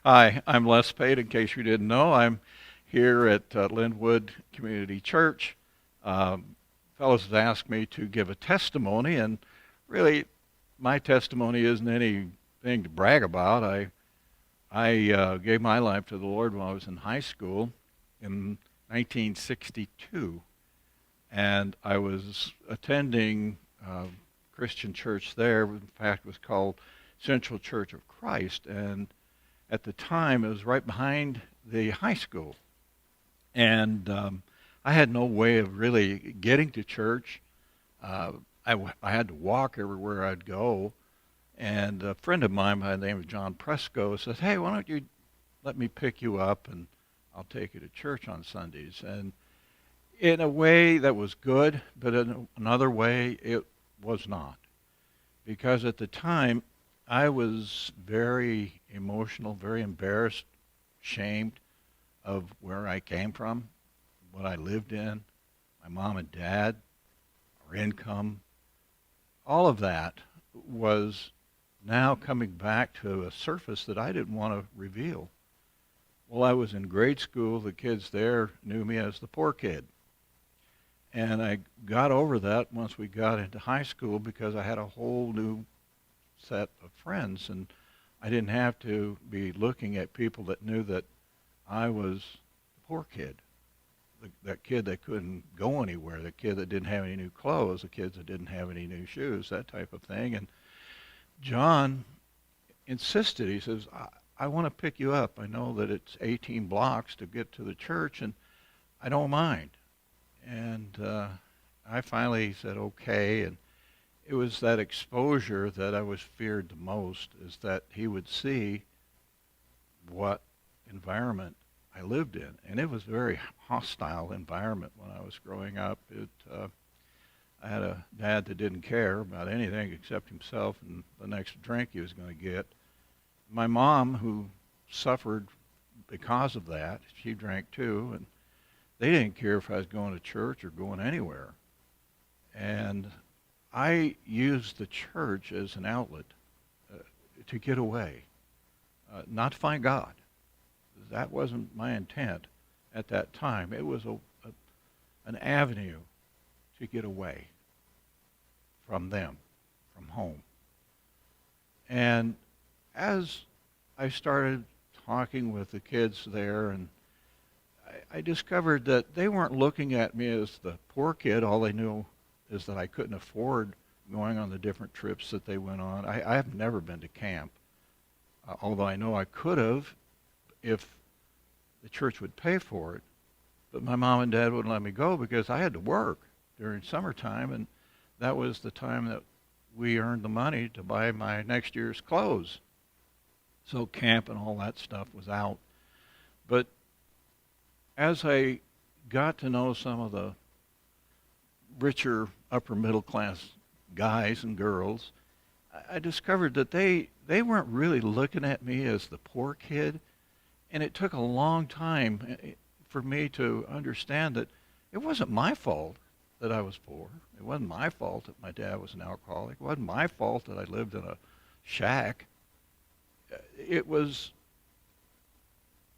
Hi, I'm Les Pate. In case you didn't know, I'm here at Linwood Community Church. Um, Fellows have asked me to give a testimony, and really, my testimony isn't anything to brag about. I gave my life to the Lord when I was in high school in 1962, and I was attending Christian church there. In fact, it was called Central Church of Christ, and at the time, it was right behind the high school. And I had no way of really getting to church. Uh, I had to walk everywhere I'd go. And a friend of mine by the name of John Presco said, "Hey, why don't you let me pick you up and I'll take you to church on Sundays?" And in a way that was good, but in another way it was not. Because at the time, I was very emotional, very embarrassed, ashamed of where I came from, what I lived in, my mom and dad, our income. All of that was now coming back to a surface that I didn't want to reveal. Well, I was in grade school. The kids there knew me as the poor kid. And I got over that once we got into high school because I had a whole new set of friends, and I didn't have to be looking at people that knew that I was the poor kid, that kid that couldn't go anywhere, the kid that didn't have any new clothes, the kids that didn't have any new shoes, that type of thing. And John insisted. He says, I want to pick you up. I know that it's 18 blocks to get to the church, and I don't mind." And I finally said, okay. And it was that exposure that I was feared the most, is that he would see what environment I lived in. And it was a very hostile environment when I was growing up. I had a dad that didn't care about anything except himself and the next drink he was going to get. My mom, who suffered because of that, she drank too, and they didn't care if I was going to church or going anywhere. And I used the church as an outlet uh, to get away, not to find God. That wasn't my intent at that time. It was an avenue to get away from them, from home. And as I started talking with the kids there, and I discovered that they weren't looking at me as the poor kid. All they knew is that I couldn't afford going on the different trips that they went on. I have never been to camp, although I know I could have if the church would pay for it. But my mom and dad wouldn't let me go because I had to work during summertime, and that was the time that we earned the money to buy my next year's clothes. So camp and all that stuff was out. But as I got to know some of the richer upper middle class guys and girls, I discovered that they weren't really looking at me as the poor kid. And it took a long time for me to understand that it wasn't my fault that I was poor. It wasn't my fault that my dad was an alcoholic. It wasn't my fault that I lived in a shack. It was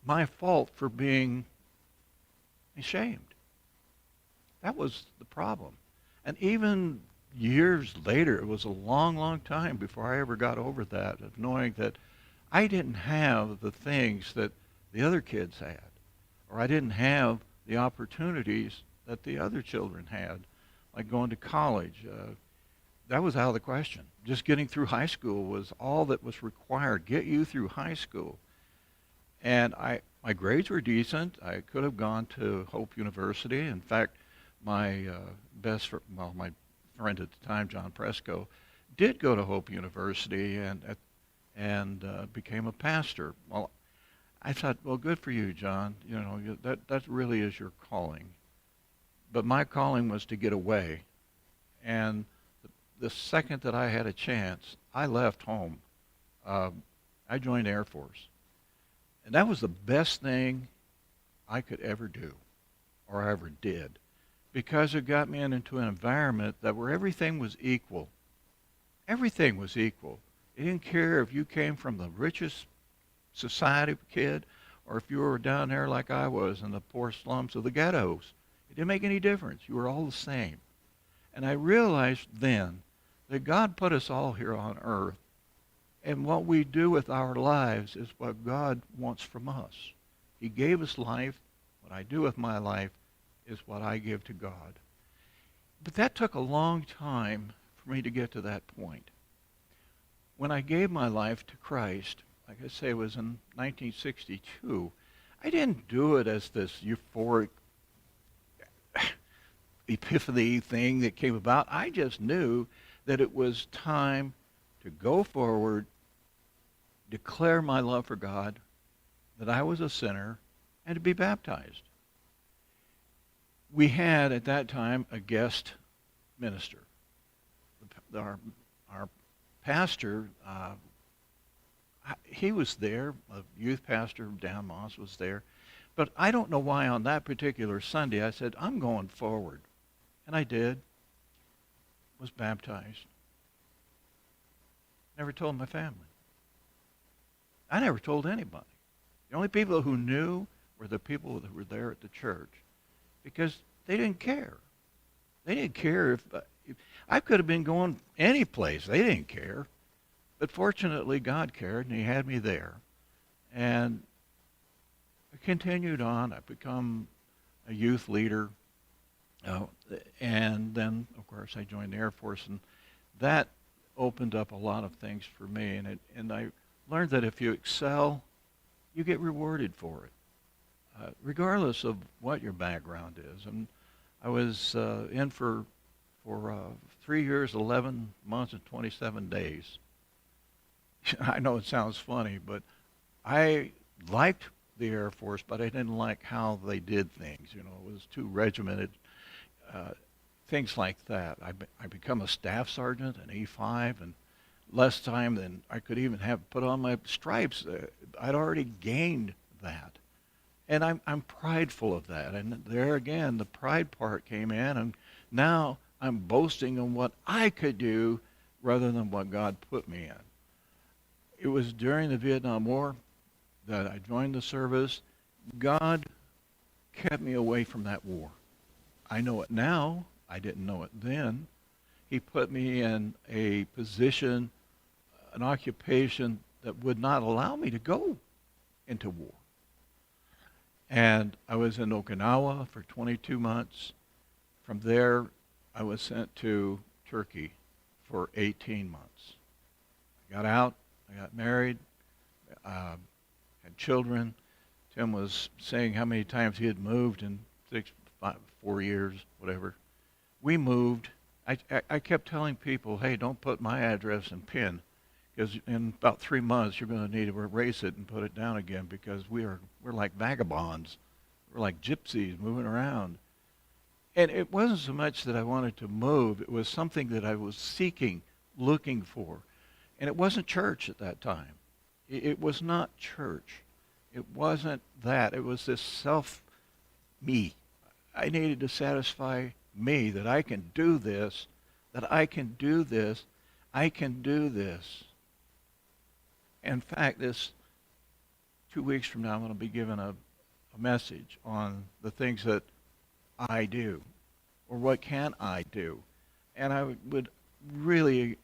my fault for being ashamed. That was the problem. And even years later, it was a long, long time before I ever got over that, of knowing that I didn't have the things that the other kids had, or I didn't have the opportunities that the other children had, like going to college. That was out of the question. Just getting through high school was all that was required. Get you through high school. And my grades were decent. I could have gone to Hope University. In fact, my my friend at the time, John Presco, did go to Hope University and became a pastor. Well, I thought, well, good for you, John. You know, that really is your calling. But my calling was to get away. And the second that I had a chance, I left home. I joined Air Force. And that was the best thing I could ever do, or ever did, because it got me into an environment that where everything was equal. Everything was equal. It didn't care if you came from the richest society kid or if you were down there like I was in the poor slums of the ghettos. It didn't make any difference. You were all the same. And I realized then that God put us all here on earth, and what we do with our lives is what God wants from us. He gave us life. What I do with my life is what I give to God. But that took a long time for me to get to that point. When I gave my life to Christ, like I say, it was in 1962, I didn't do it as this euphoric epiphany thing that came about. I just knew that it was time to go forward, declare my love for God, that I was a sinner, and to be baptized. We had at that time a guest minister. Our pastor, he was there, a youth pastor, Dan Moss was there, but I don't know why on that particular Sunday I said, I'm going forward. And I did, was baptized. Never told my family. I never told anybody. The only people who knew were the people that were there at the church because they didn't care. They didn't care if I could have been going any place. They didn't care. But fortunately, God cared, and he had me there. And I continued on. I've become a youth leader. And then, of course, I joined the Air Force, and that opened up a lot of things for me. And I learned that if you excel, you get rewarded for it, regardless of what your background is. And I was in for 3 years, 11 months, and 27 days. I know it sounds funny, but I liked the Air Force, but I didn't like how they did things. You know, it was too regimented, things like that. I become a staff sergeant, an E5, and less time than I could even have put on my stripes. I'd already gained that. And I'm prideful of that. And there again, the pride part came in, and now I'm boasting on what I could do rather than what God put me in. It was during the Vietnam War that I joined the service. God kept me away from that war. I know it now. I didn't know it then. He put me in a position, an occupation that would not allow me to go into war. And I was in Okinawa for 22 months. From there, I was sent to Turkey for 18 months. I got out. I got married, had children. Tim was saying how many times he had moved in 4 years, whatever. We moved. I kept telling people, hey, don't put my address and PIN, because in about 3 months you're going to need to erase it and put it down again, because we're like vagabonds. We're like gypsies moving around. And it wasn't so much that I wanted to move. It was something that I was seeking, looking for. And it wasn't church at that time. It was not church. It wasn't that. It was this me. I needed to satisfy me that I can do this, that I can do this, I can do this. In fact, this 2 weeks from now, I'm going to be giving a message on the things that I do, or what can I do. And I would really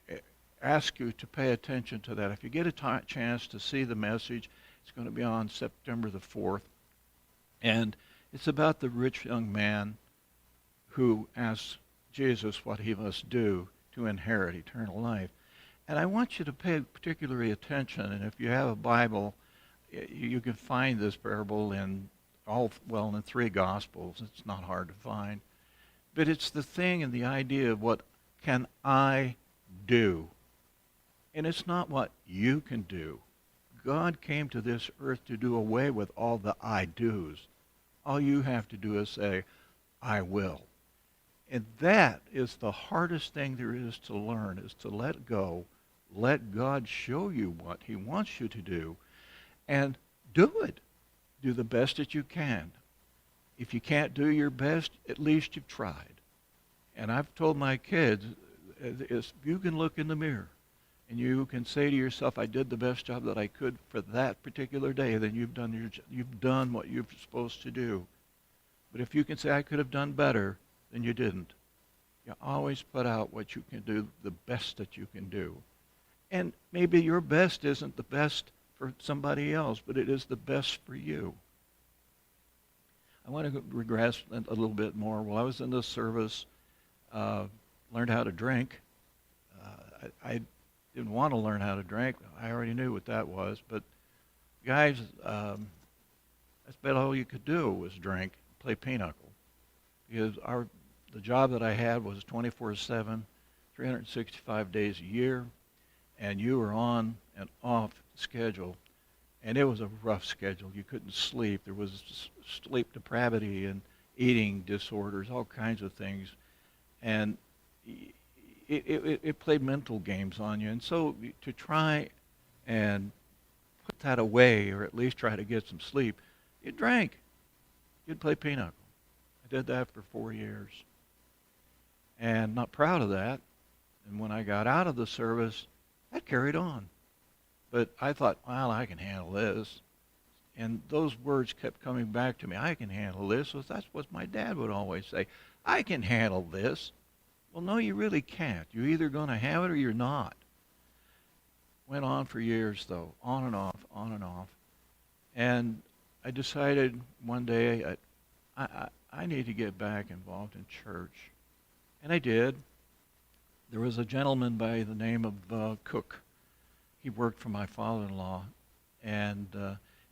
ask you to pay attention to that. If you get a chance to see the message, it's going to be on September the 4th. And it's about the rich young man who asks Jesus what he must do to inherit eternal life. And I want you to pay particular attention. And if you have a Bible, you can find this parable in in 3 Gospels. It's not hard to find. But it's the thing and the idea of what can I do? And it's not what you can do. God came to this earth to do away with all the I do's. All you have to do is say, I will. And that is the hardest thing there is to learn, is to let go, let God show you what he wants you to do, and do it. Do the best that you can. If you can't do your best, at least you've tried. And I've told my kids, if you can look in the mirror and you can say to yourself, I did the best job that I could for that particular day, then you've done what you're supposed to do. But if you can say, I could have done better, then you didn't. You always put out what you can do, the best that you can do. And maybe your best isn't the best for somebody else, but it is the best for you. I want to regress a little bit more. While I was in this service, learned how to drink. I didn't want to learn how to drink. I already knew what that was. But guys, that's about all you could do was drink, play pinochle. Because the job that I had was 24/7, 365 days a year, and you were on and off schedule. And it was a rough schedule. You couldn't sleep. There was sleep depravity and eating disorders, all kinds of things. And it played mental games on you. And so to try and put that away, or at least try to get some sleep, you drank. You'd play pinochle. I did that for 4 years. And not proud of that. And when I got out of the service, that carried on. But I thought, well, I can handle this. And those words kept coming back to me. I can handle this. So that's what my dad would always say. I can handle this. Well, no, you really can't. You're either going to have it or you're not. Went on for years, though, on and off, on and off. And I decided one day I need to get back involved in church. And I did. There was a gentleman by the name of Cook. He worked for my father-in-law. And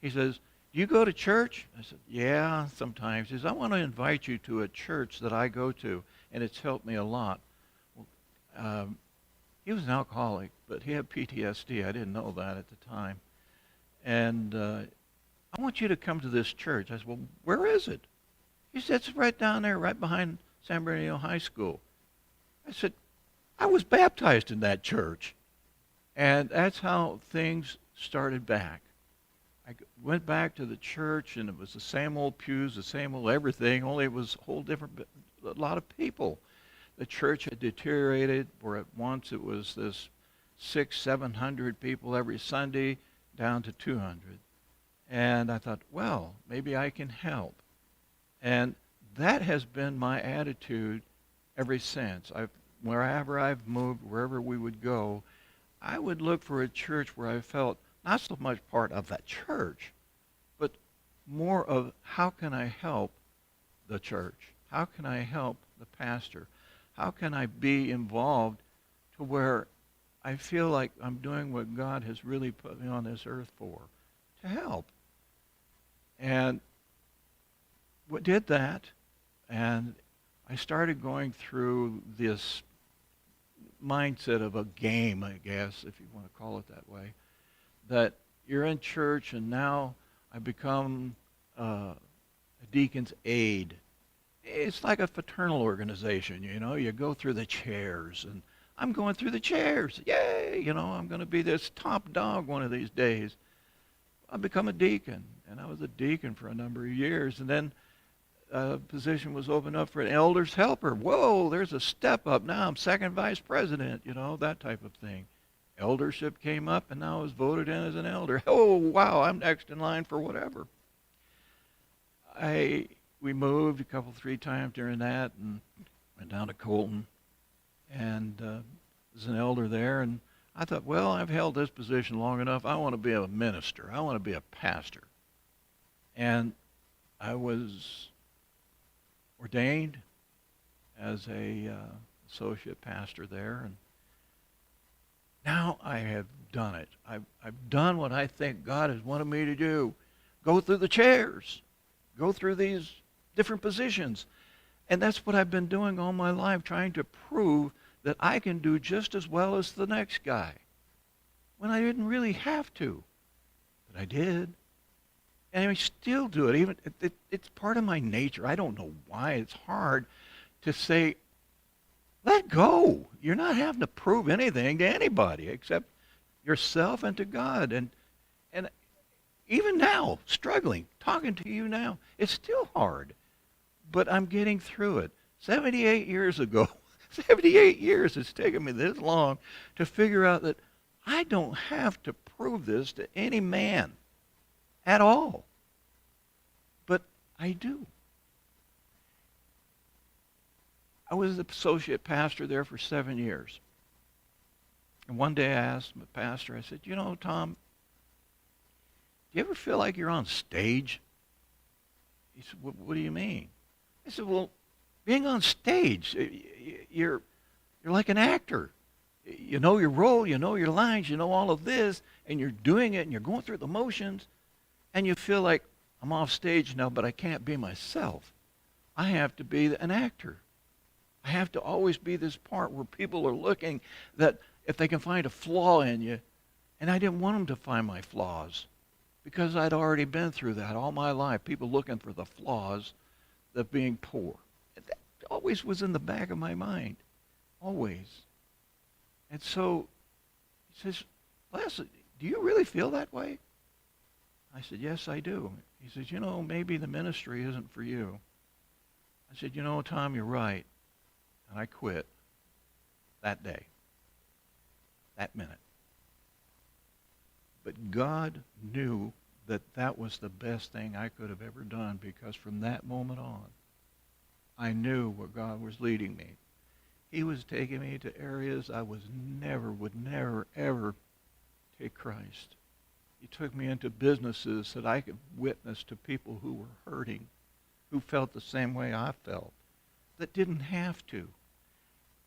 he says, do you go to church? I said, yeah, sometimes. He says, I want to invite you to a church that I go to, and it's helped me a lot. Well, he was an alcoholic, but he had PTSD. I didn't know that at the time. And I want you to come to this church. I said, well, where is it? He said, it's right down there, right behind San Bernardino High School. I said, I was baptized in that church. And that's how things started back. I went back to the church, and it was the same old pews, the same old everything, only it was a whole different, a lot of people. The church had deteriorated, where at once it was this 600-700 people every Sunday, down to 200. And I thought, well, maybe I can help. And that has been my attitude ever since. Wherever I've moved, wherever we would go, I would look for a church where I felt not so much part of that church, but more of how can I help the church? How can I help the pastor? How can I be involved to where I feel like I'm doing what God has really put me on this earth for, to help? And what did that, and I started going through this mindset of a game, I guess, if you want to call it that way, that you're in church and now I become a deacon's aide. It's like a fraternal organization, you know. You go through the chairs, and I'm going through the chairs. Yay! You know, I'm going to be this top dog one of these days. I become a deacon, and I was a deacon for a number of years, and then position was opened up for an elder's helper. Whoa, there's a step up. Now I'm second vice president, you know, that type of thing. Eldership came up, and now I was voted in as an elder. Oh, wow, I'm next in line for whatever. We moved a couple, 3 times during that, and went down to Colton, and was an elder there, and I thought, well, I've held this position long enough. I want to be a minister. I want to be a pastor. And I was ordained as a associate pastor there, and now I have done it. I've done what I think God has wanted me to do. Go through the chairs. Go through these different positions. And that's what I've been doing all my life, trying to prove that I can do just as well as the next guy, when I didn't really have to. But I did. And I still do it. Even it's part of my nature. I don't know why. It's hard to say, let go. You're not having to prove anything to anybody except yourself and to God. And even now, struggling, talking to you now, it's still hard. But I'm getting through it. 78 years ago, 78 years it's taken me this long to figure out that I don't have to prove this to any man at all. But I do. I was the associate pastor there for 7 years. And one day I asked the pastor, I said, you know, Tom, do you ever feel like you're on stage? He said, what do you mean? I said, well, being on stage, you're like an actor. You know your role, you know your lines, you know all of this, and you're doing it, and you're going through the motions, and you feel like, I'm off stage now, but I can't be myself. I have to be an actor. I have to always be this part where people are looking that if they can find a flaw in you, and I didn't want them to find my flaws because I'd already been through that all my life, people looking for the flaws of being poor. That always was in the back of my mind, always. And so he says, Les, do you really feel that way? I said, yes, I do. He says, you know, maybe the ministry isn't for you. I said, you know, Tom, you're right. And I quit that day, that minute. But God knew that that was the best thing I could have ever done, because from that moment on, I knew where God was leading me. He was taking me to areas I would never, ever take Christ. He took me into businesses that I could witness to people who were hurting, who felt the same way I felt, that didn't have to.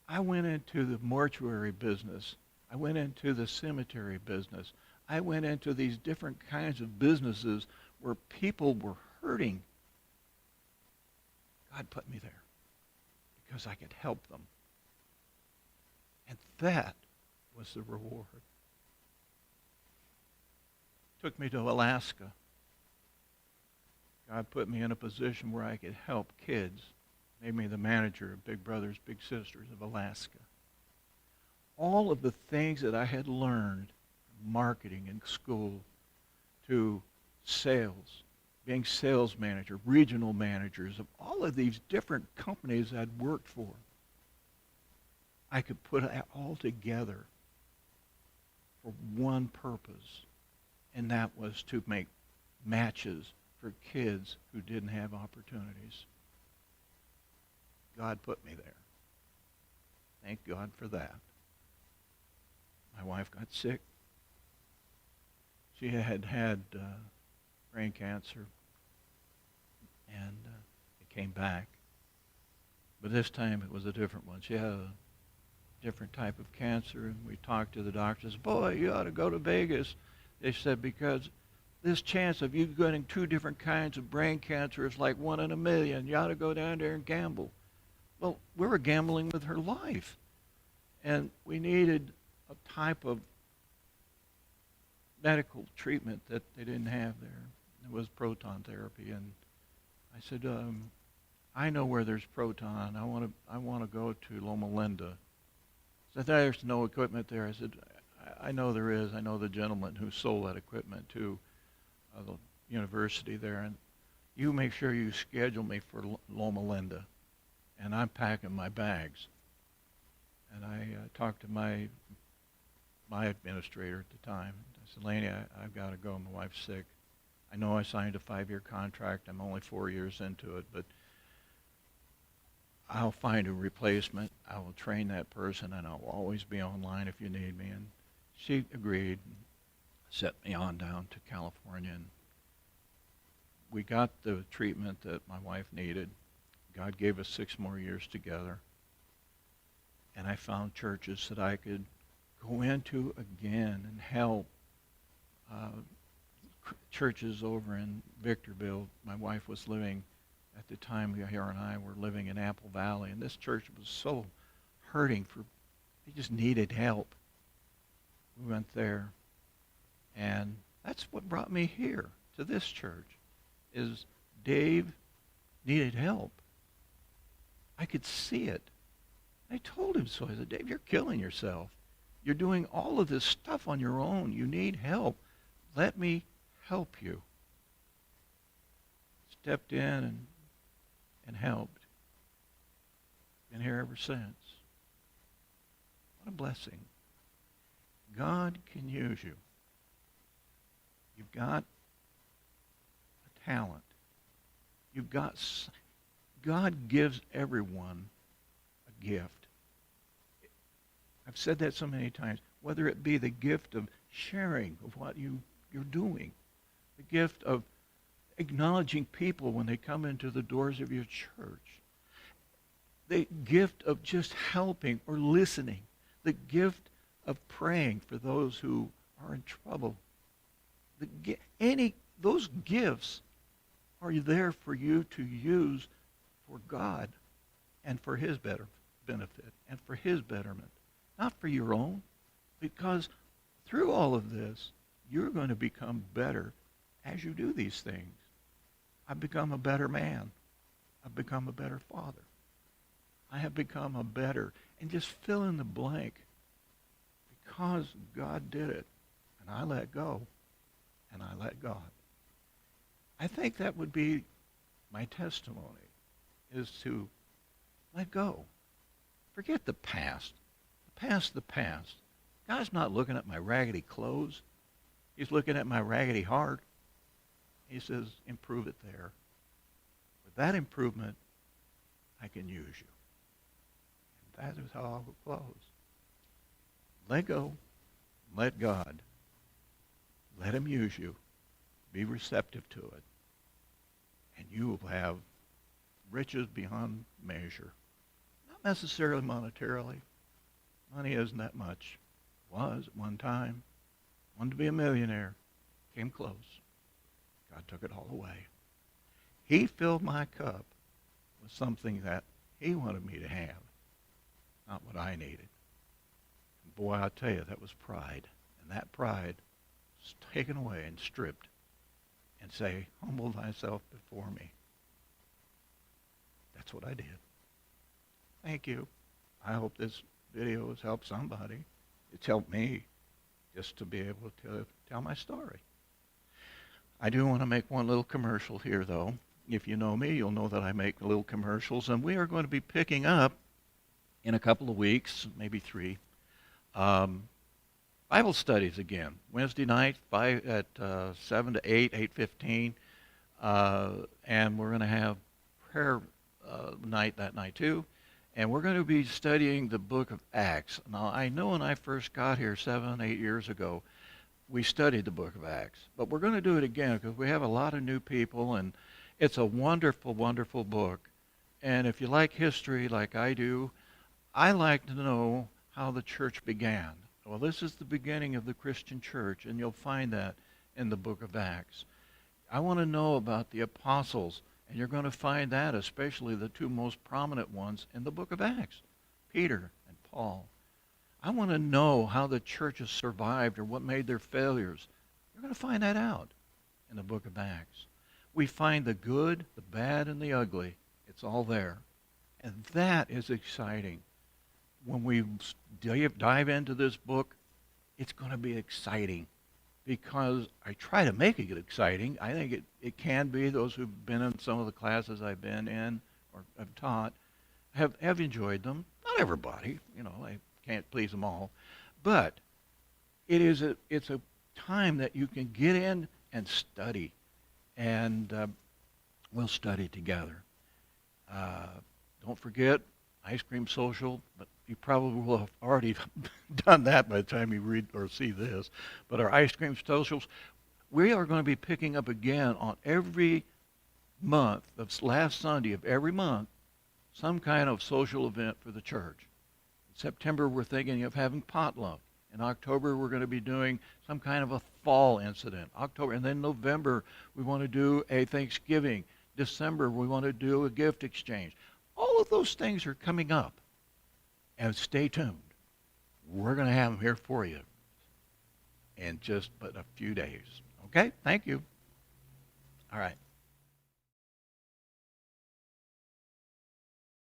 I went into the mortuary business. I went into the cemetery business. I went into these different kinds of businesses where people were hurting. God put me there because I could help them. And that was the reward. Took me to Alaska. God put me in a position where I could help kids. Made me the manager of Big Brothers Big Sisters of Alaska. All of the things that I had learned, marketing in school, to sales, being sales manager, regional managers of all of these different companies I'd worked for, I could put it all together for one purpose, and that was to make matches for kids who didn't have opportunities. God put me there. Thank God for that. My wife got sick. She had brain cancer, and it came back. But this time it was a different one. She had a different type of cancer, and we talked to the doctors. Boy, you ought to go to Vegas. They said, because this chance of you getting 2 different kinds of brain cancer is like 1 in a million. You ought to go down there and gamble. Well, we were gambling with her life, and we needed a type of medical treatment that they didn't have there. It was proton therapy, and I said, I know where there's proton. I want to go to Loma Linda. So there's no equipment there. I said, I know there is. I know the gentleman who sold that equipment to the university there, and you make sure you schedule me for Loma Linda. And I'm packing my bags. And I talked to my administrator at the time. I said, Laney, I've got to go. My wife's sick. I know I signed a 5-year contract. I'm only 4 years into it, but I'll find a replacement. I will train that person, and I'll always be online if you need me. And she agreed and set me on down to California. And we got the treatment that my wife needed. God gave us 6 more years together. And I found churches that I could go into again and help. Churches over in Victorville. My wife was living, at the time, her and I were living in Apple Valley, and this church was so hurting. They just needed help. We went there, and that's what brought me here to this church, is Dave needed help. I could see it. I told him so. I said, Dave, you're killing yourself. You're doing all of this stuff on your own. You need help. Let me help you. Stepped in and helped. Been here ever since. What a blessing. God can use you. You've got a talent. You've got, God gives everyone a gift. I've said that so many times, whether it be the gift of sharing of what you're doing, the gift of acknowledging people when they come into the doors of your church, the gift of just helping or listening, the gift of praying for those who are in trouble. Those gifts are there for you to use for God and for his better benefit and for his betterment, not for your own, because through all of this, you're going to become better as you do these things. I've become a better man. I've become a better father. I have become a better, and just fill in the blank, because God did it, and I let go, and I let God. I think that would be my testimony, is to let go. Forget the past. The past. God's not looking at my raggedy clothes. He's looking at my raggedy heart. He says, improve it there. With that improvement, I can use you. And that is how I will close. Let go. Let God. Let him use you. Be receptive to it. And you will have riches beyond measure. Not necessarily monetarily. Money isn't that much. Was at one time. Wanted to be a millionaire. Came close. God took it all away. He filled my cup with something that he wanted me to have, not what I needed. And boy, I'll tell you, that was pride. And that pride was taken away and stripped and say, humble thyself before me. That's what I did. Thank you. I hope this video has helped somebody. It's helped me just to be able to tell my story. I do want to make one little commercial here, though. If you know me, you'll know that I make little commercials, and we are going to be picking up in a couple of weeks, maybe 3, Bible studies again. Wednesday night at 7 to 8, 8:15, and we're going to have prayer night that night too. And we're going to be studying the book of Acts. Now, I know when I first got here 7, 8 years ago, we studied the book of Acts. But we're going to do it again because we have a lot of new people, and it's a wonderful, wonderful book. And if you like history like I do, I like to know how the church began. Well, this is the beginning of the Christian church, and you'll find that in the book of Acts. I want to know about the apostles, and you're going to find that, especially the 2 most prominent ones in the book of Acts, Peter and Paul. I want to know how the church has survived or what made their failures. You're going to find that out in the book of Acts. We find the good, the bad, and the ugly. It's all there. And that is exciting. When we dive into this book, it's going to be exciting because I try to make it exciting. I think it can be. Those who've been in some of the classes I've been in or have taught have enjoyed them. Not everybody, I can't please them all. But it's a time that you can get in and study, and we'll study together. Don't forget ice cream social, but you probably will have already done that by the time you read or see this. But our ice cream socials, we are going to be picking up again on every month, the last Sunday of every month, some kind of social event for the church. In September, we're thinking of having potluck. In October, we're going to be doing some kind of a fall incident. And then November, we want to do a Thanksgiving. December, we want to do a gift exchange. All of those things are coming up. And stay tuned. We're going to have them here for you in just but a few days. Okay? Thank you. All right.